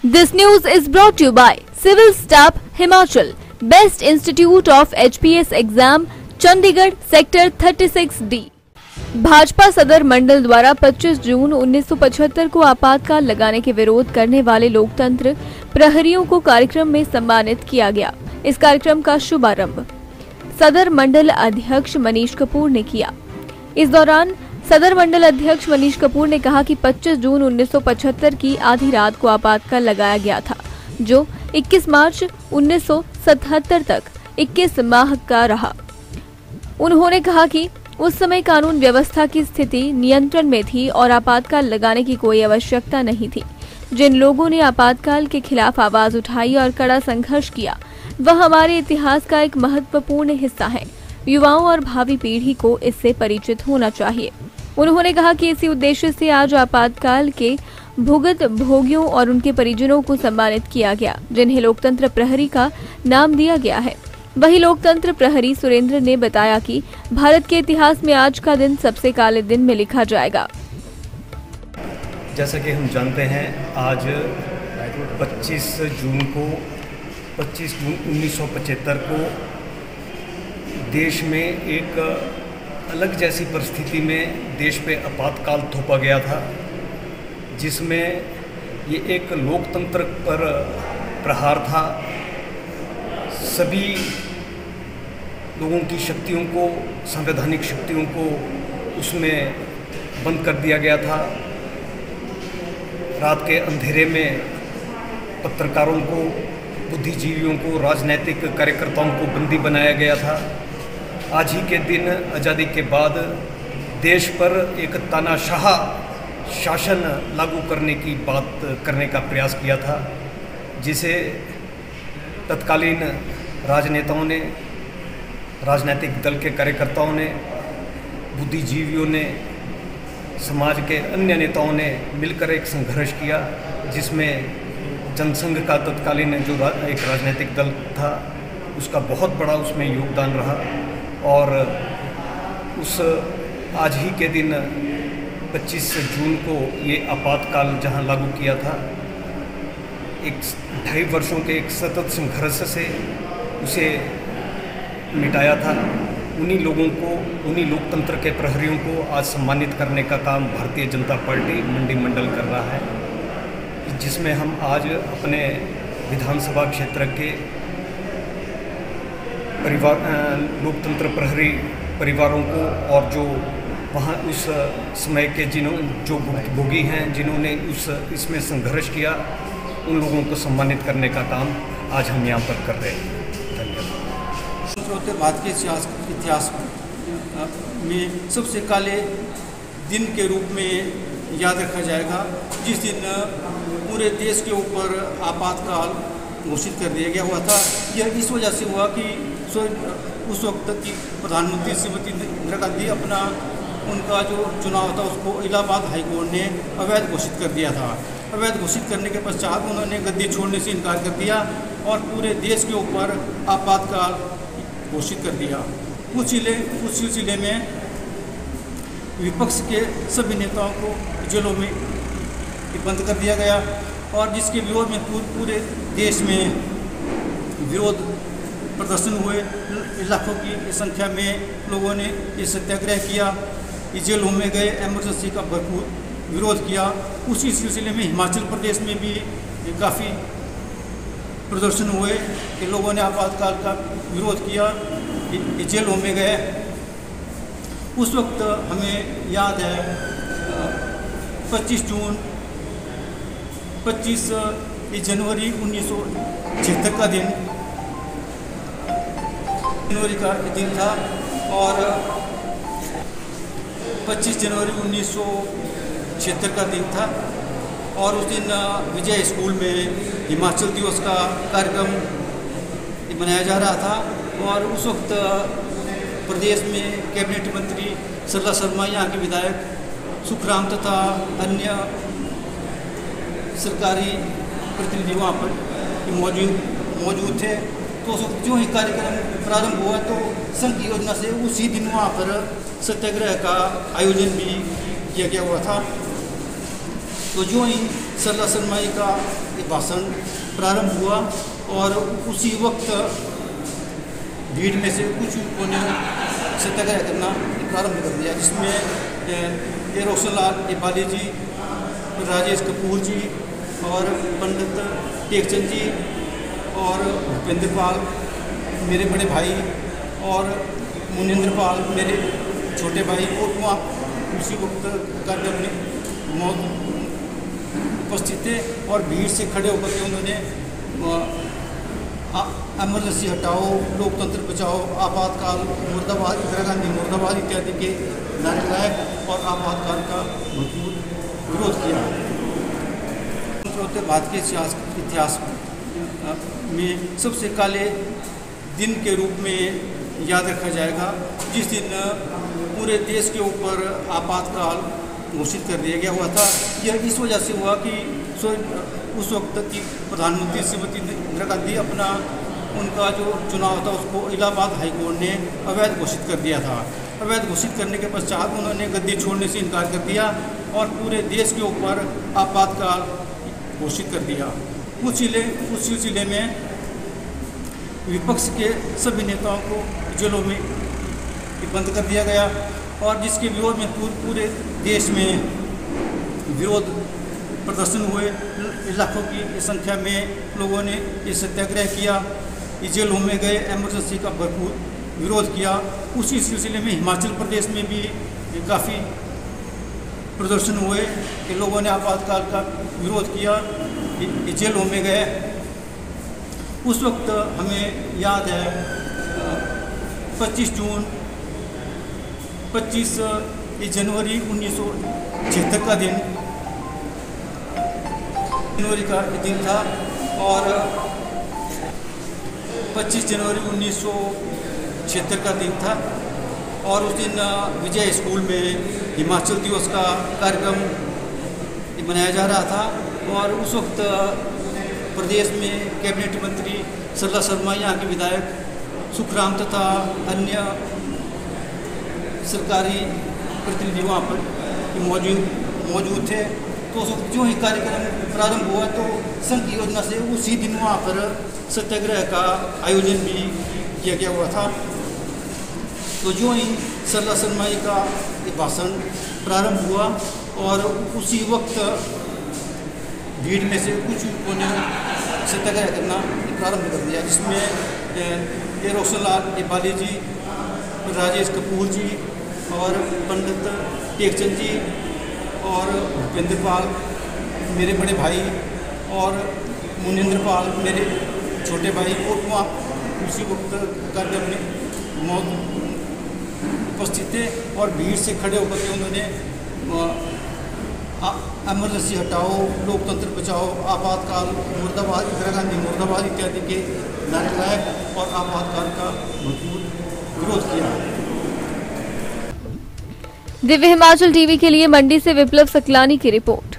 This news is brought to you by Civil Staff Himachal, Best Institute of HPS Exam, Chandigarh sector 36D। Bhajpa सदर मंडल द्वारा 25 जून 1975 को आपातकाल लगाने के विरोध करने वाले लोकतंत्र प्रहरियों को कार्यक्रम में सम्मानित किया गया। इस कार्यक्रम का शुभारंभ सदर मंडल अध्यक्ष मनीष कपूर ने किया। इस दौरान सदर मंडल अध्यक्ष मनीष कपूर ने कहा कि 25 जून 1975 की आधी रात को आपातकाल लगाया गया था, जो 21 मार्च 1977 तक 21 माह का रहा। उन्होंने कहा कि उस समय कानून व्यवस्था की स्थिति नियंत्रण में थी और आपातकाल लगाने की कोई आवश्यकता नहीं थी। जिन लोगों ने आपातकाल के खिलाफ आवाज उठाई और कड़ा संघर्ष किया, वह हमारे इतिहास का एक महत्वपूर्ण हिस्सा है। युवाओं और भावी पीढ़ी को इससे परिचित होना चाहिए। उन्होंने कहा कि इसी उद्देश्य से आज आपातकाल के भुगत भोगियों और उनके परिजनों को सम्मानित किया गया, जिन्हें लोकतंत्र प्रहरी का नाम दिया गया है। वही लोकतंत्र प्रहरी सुरेंद्र ने बताया कि भारत के इतिहास में आज का दिन सबसे काले दिन में लिखा जाएगा। जैसा कि हम जानते हैं, आज 25 जून 1975 को देश में एक अलग जैसी परिस्थिति में देश पे आपातकाल थोपा गया था, जिसमें ये एक लोकतंत्र पर प्रहार था। सभी लोगों की शक्तियों को, संवैधानिक शक्तियों को उसमें बंद कर दिया गया था। रात के अंधेरे में पत्रकारों को, बुद्धिजीवियों को, राजनीतिक कार्यकर्ताओं को बंदी बनाया गया था। आज ही के दिन आज़ादी के बाद देश पर एक तानाशाह शासन लागू करने की बात करने का प्रयास किया था, जिसे तत्कालीन राजनेताओं ने, राजनीतिक दल के कार्यकर्ताओं ने, बुद्धिजीवियों ने, समाज के अन्य नेताओं ने मिलकर एक संघर्ष किया, जिसमें जनसंघ का तत्कालीन जो एक राजनीतिक दल था, उसका बहुत बड़ा उसमें योगदान रहा। और उस आज ही के दिन 25 जून को ये आपातकाल जहां लागू किया था, एक 2.5 वर्षों के एक सतत संघर्ष से उसे मिटाया था। उन्हीं लोगों को, उन्हीं लोकतंत्र के प्रहरियों को आज सम्मानित करने का काम भारतीय जनता पार्टी मंडी मंडल कर रहा है, जिसमें हम आज अपने विधानसभा क्षेत्र के लोकतंत्र प्रहरी परिवारों को और जो वहाँ उस समय के जो भोगी हैं, जिन्होंने इसमें संघर्ष किया, उन लोगों को सम्मानित करने का काम आज हम यहाँ पर कर रहे हैं। धन्यवाद। भारत के इतिहास में सबसे काले दिन के रूप में याद रखा जाएगा, जिस दिन पूरे देश के ऊपर आपातकाल घोषित कर दिया गया हुआ था। यह इस वजह से हुआ कि उस वक्त की प्रधानमंत्री श्रीमती इंदिरा गांधी अपना उनका जो चुनाव था उसको इलाहाबाद हाईकोर्ट ने अवैध घोषित कर दिया था। अवैध घोषित करने के पश्चात उन्होंने गद्दी छोड़ने से इनकार कर दिया और पूरे देश के ऊपर आपातकाल घोषित कर दिया। उस सिलसिले में विपक्ष के सभी नेताओं को जेलों में बंद कर दिया गया और जिसके विरोध में पूरे देश में विरोध प्रदर्शन हुए। लाखों की संख्या में लोगों ने ये सत्याग्रह किया, जेलों में गए, इमरजेंसी का भरपूर विरोध किया। उसी सिलसिले में हिमाचल प्रदेश में भी काफ़ी प्रदर्शन हुए कि लोगों ने आपातकाल का विरोध किया, जेलों में गए। उस वक्त हमें याद है 25 जनवरी 1976 का दिन, जनवरी का दिन था और 25 जनवरी 1976 का दिन था और उस दिन विजय स्कूल में हिमाचल दिवस का कार्यक्रम मनाया जा रहा था। और उस वक्त प्रदेश में कैबिनेट मंत्री सरला शर्मा, यहाँ के विधायक सुखराम तथा अन्य सरकारी प्रतिनिधि वहाँ पर मौजूद थे। तो जो ही कार्यक्रम प्रारंभ हुआ तो संघ की योजना से उसी दिन वहाँ पर सत्याग्रह का आयोजन भी किया गया हुआ था। तो जो ही सरदार सरमाई का ये भाषण प्रारंभ हुआ और उसी वक्त भीड़ में से कुछ लोगों ने सत्याग्रह करना प्रारंभ कर दिया, जिसमें रोशनलाल इबाली जी, राजेश कपूर जी और पंडित टेकचंद जी और भूपेंद्र पाल मेरे बड़े भाई और मुनिंद्र पाल मेरे छोटे भाई और वहाँ उसी वक्त कार्यक्रम में मौत उपस्थित थे और भीड़ से खड़े होकर के उन्होंने एमरजेंसी हटाओ, लोकतंत्र बचाओ, आपातकाल मुर्दाबाद, इंदिरा गांधी मुर्दाबाद इत्यादि के नारे लगाए और आपातकाल का भरपूर विरोध किया। स्वतंत्र भारत के इतिहास में सबसे काले दिन के रूप में याद रखा जाएगा, जिस दिन पूरे देश के ऊपर आपातकाल घोषित कर दिया गया हुआ था। यह इस वजह से हुआ कि उस वक्त की प्रधानमंत्री श्रीमती इंदिरा गांधी अपना उनका जो चुनाव था उसको इलाहाबाद हाईकोर्ट ने अवैध घोषित कर दिया था। अवैध घोषित करने के पश्चात उन्होंने गद्दी छोड़ने से इनकार कर दिया और पूरे देश के ऊपर आपातकाल घोषित कर दिया। उस सिलसिले में विपक्ष के सभी नेताओं को जेलों में बंद कर दिया गया और जिसके विरोध में पूरे देश में विरोध प्रदर्शन हुए। लाखों की संख्या में लोगों ने ये सत्याग्रह किया, जेलों में गए, एमरजेंसी का भरपूर विरोध किया। उसी सिलसिले में हिमाचल प्रदेश में भी काफ़ी प्रदर्शन हुए कि लोगों ने आपातकाल का विरोध किया, जेलों में गए। उस वक्त हमें याद है 25 जनवरी 1976 का दिन, जनवरी का दिन था और 25 जनवरी 1976 का दिन था और उस दिन विजय स्कूल में हिमाचल दिवस का कार्यक्रम मनाया जा रहा था और उस वक्त प्रदेश में कैबिनेट मंत्री सरदार सरमाई, यहाँ के विधायक सुखराम तथा अन्य सरकारी प्रतिनिधि वहाँ पर मौजूद थे। तो जो ही कार्यक्रम प्रारंभ हुआ तो संघ की योजना से उसी दिन वहाँ पर सत्याग्रह का आयोजन भी किया गया हुआ था। तो जो ही सरदार सरमाई का ये भाषण प्रारंभ हुआ और उसी वक्त भीड़ में से कुछ लोगों ने सत्याग्रह करना प्रारंभ कर दिया, जिसमें रोशनलाल इबाली जी, राजेश कपूर जी और पंडित टेकचंद जी और भूपेंद्र पाल मेरे बड़े भाई और मुनिंद्र पाल मेरे छोटे भाई और वहाँ उसी वक्त कार्यक्रम में मौत उपस्थित थे और भीड़ से खड़े होकर के उन्होंने एमरजेंसी हटाओ, लोकतंत्र बचाओ, आपातकाल मुर्दाबाद, इंदिरा गांधी मुर्दाबाद इत्यादि के नारे लगाए और आपातकाल का भरपूर विरोध किया। दिव्य हिमाचल टीवी के लिए मंडी से विप्लव सकलानी की रिपोर्ट।